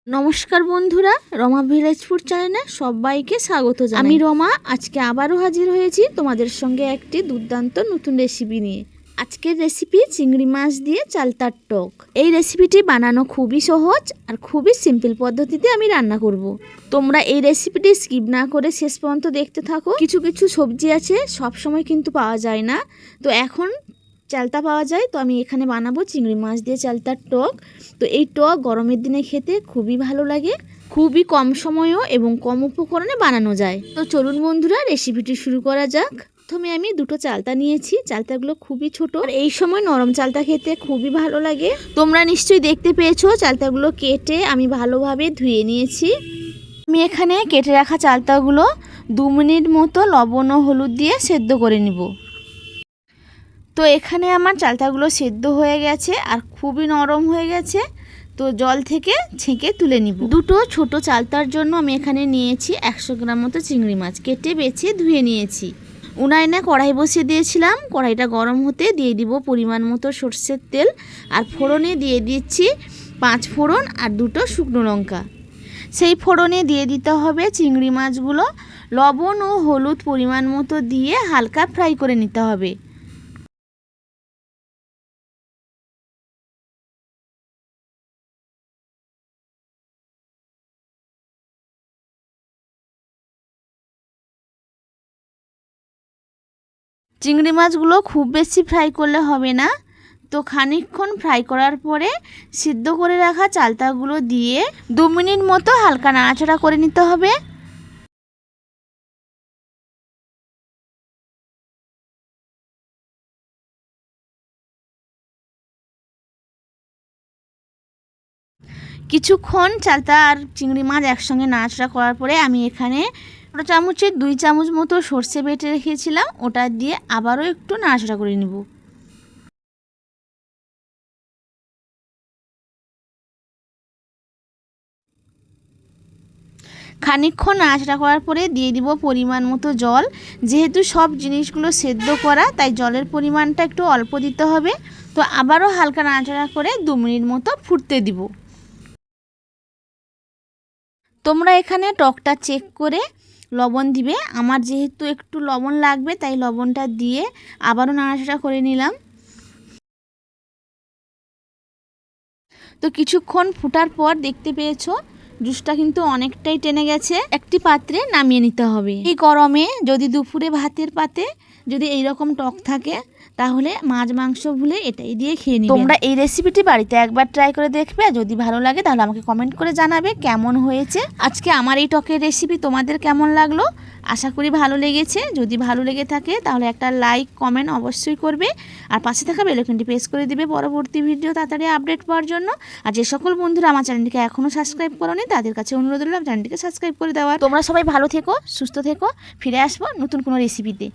নমস্কার বন্ধুরা, Rama village food চ্যানেলে সবাইকে স্বাগত জানাই। আমি রমা আজকে আবারও হাজির হয়েছি তোমাদের সঙ্গে একটি দুর্দান্ত নতুন রেসিপি নিয়ে। আজকের রেসিপি চিংড়ি মাছ দিয়ে চালতার টক। এই রেসিপিটি বানানো খুবই সহজ আর খুবই সিম্পল পদ্ধতিতে আমি রান্না করব। তোমরা এই রেসিপিটি স্কিপ না করে শেষ পর্যন্ত দেখতে থাকো। কিছু কিছু সবজি আছে সব সময় কিন্তু পাওয়া যায় না, তো এখন চালতা পাওয়া যায়, তো আমি এখানে বানাবো চিংড়ি মাছ দিয়ে চালতার টক। তো এই টক গরমের দিনে খেতে খুবই ভালো লাগে, খুবই কম সময়ও এবং কম উপকরণে বানানো যায়। তো চলুন বন্ধুরা রেসিপিটি শুরু করা যাক। প্রথমে আমি দুটো চালতা নিয়েছি, চালতাগুলো খুবই ছোট, আর এই সময় নরম চালতা খেতে খুবই ভালো লাগে। তোমরা নিশ্চয়ই দেখতে পেয়েছো চালতাগুলো কেটে আমি ভালোভাবে ধুয়ে নিয়েছি। আমি এখানে কেটে রাখা চালতাগুলো 2 মিনিট মতো লবণ ও হলুদ দিয়ে সেদ্ধ করে নিব। তো এখানে আমার চালতাগুলো সেদ্ধ হয়ে গেছে আর খুবই নরম হয়ে গেছে, তো জল থেকে ছেঁকে তুলে নিব। দুটো ছোট চালতার জন্য আমি এখানে নিয়েছি 100 গ্রাম মতো চিংড়ি মাছ, কেটে বেছে ধুয়ে নিয়েছি। উনানে কড়াই বসিয়ে দিয়েছিলাম, কড়াইটা গরম হতে দিয়ে দিব পরিমাণ মতো সরষের তেল, আর ফোড়নে দিয়ে দিচ্ছি 5 ফোড়ন আর 2টো শুকনো লঙ্কা। সেই ফোড়নে দিয়ে দিতে হবে চিংড়ি মাছগুলো, লবণ ও হলুদ পরিমাণ মতো দিয়ে হালকা ফ্রাই করে নিতে হবে। চিংড়ি মাছগুলো খুব বেশি ফ্রাই করলে হবে না, তো খানিকক্ষণ ফ্রাই করার পরে সিদ্ধ করে রাখা চালতাগুলো দিয়ে 2 মিনিট মতো হালকা নাড়াচাড়া করে নিতে হবে। কিছুক্ষণ চালতা আর চিংড়ি মাছ একসঙ্গে নাড়াচাড়া করার পরে আমি এখানে ছোটো চামচের 2 চামচ মতো সর্ষে বেটে রেখেছিলাম, ওটা দিয়ে আবারও একটু নাড়াচাড়া করে নিব। খানিকক্ষণ নাড়াচাড়া করার পরে দিয়ে দিব পরিমাণ মতো জল। যেহেতু সব জিনিসগুলো সেদ্ধ করা, তাই জলের পরিমাণটা একটু অল্প দিতে হবে। তো আবারও হালকা নাড়াচাড়া করে 2 মিনিট মতো ফুটতে দিব। তোমরা এখানে টকটা চেক করে লবণ দিবে। আমার যেহেতু একটু লবণ লাগবে, তাই লবণটা দিয়ে আবারও নাড়াচাড়া করে নিলাম। তো কিছুক্ষণ ফুটার পর দেখতে পেয়েছো জুসটা কিন্তু অনেকটাই টেনে গেছে। একটি পাত্রে নামিয়ে নিতে হবে। এই গরমে যদি দুপুরে ভাতের পাতে যদি এইরকম টক থাকে, তাহলে মাছ মাংস ভুলে এটাই দিয়ে খেয়ে নিবে। তোমরা এই রেসিপিটি বাড়িতে একবার ট্রাই করে দেখবে, যদি ভালো লাগে তাহলে আমাকে কমেন্ট করে জানাবে কেমন হয়েছে। আজকে আমার এই টকের রেসিপি তোমাদের কেমন লাগলো, আশা করি ভালো লেগেছে। যদি ভালো লেগে থাকে তাহলে একটা লাইক কমেন্ট অবশ্যই করবে, আর পাশে থাকা বেল আইকনটি প্রেস করে দিবে পরবর্তী ভিডিও তাড়াতাড়ি আপডেট পাওয়ার জন্য। আর যে সকল বন্ধুরা আমার চ্যানেলটিকে এখনও সাবস্ক্রাইব করোনি, তাদের কাছে অনুরোধ রইল চ্যানেলটিকে সাবস্ক্রাইব করে দেওয়ার। তোমরা সবাই ভালো থেকো, সুস্থ থেকো, ফিরে আসবো নতুন কোনো রেসিপিতে।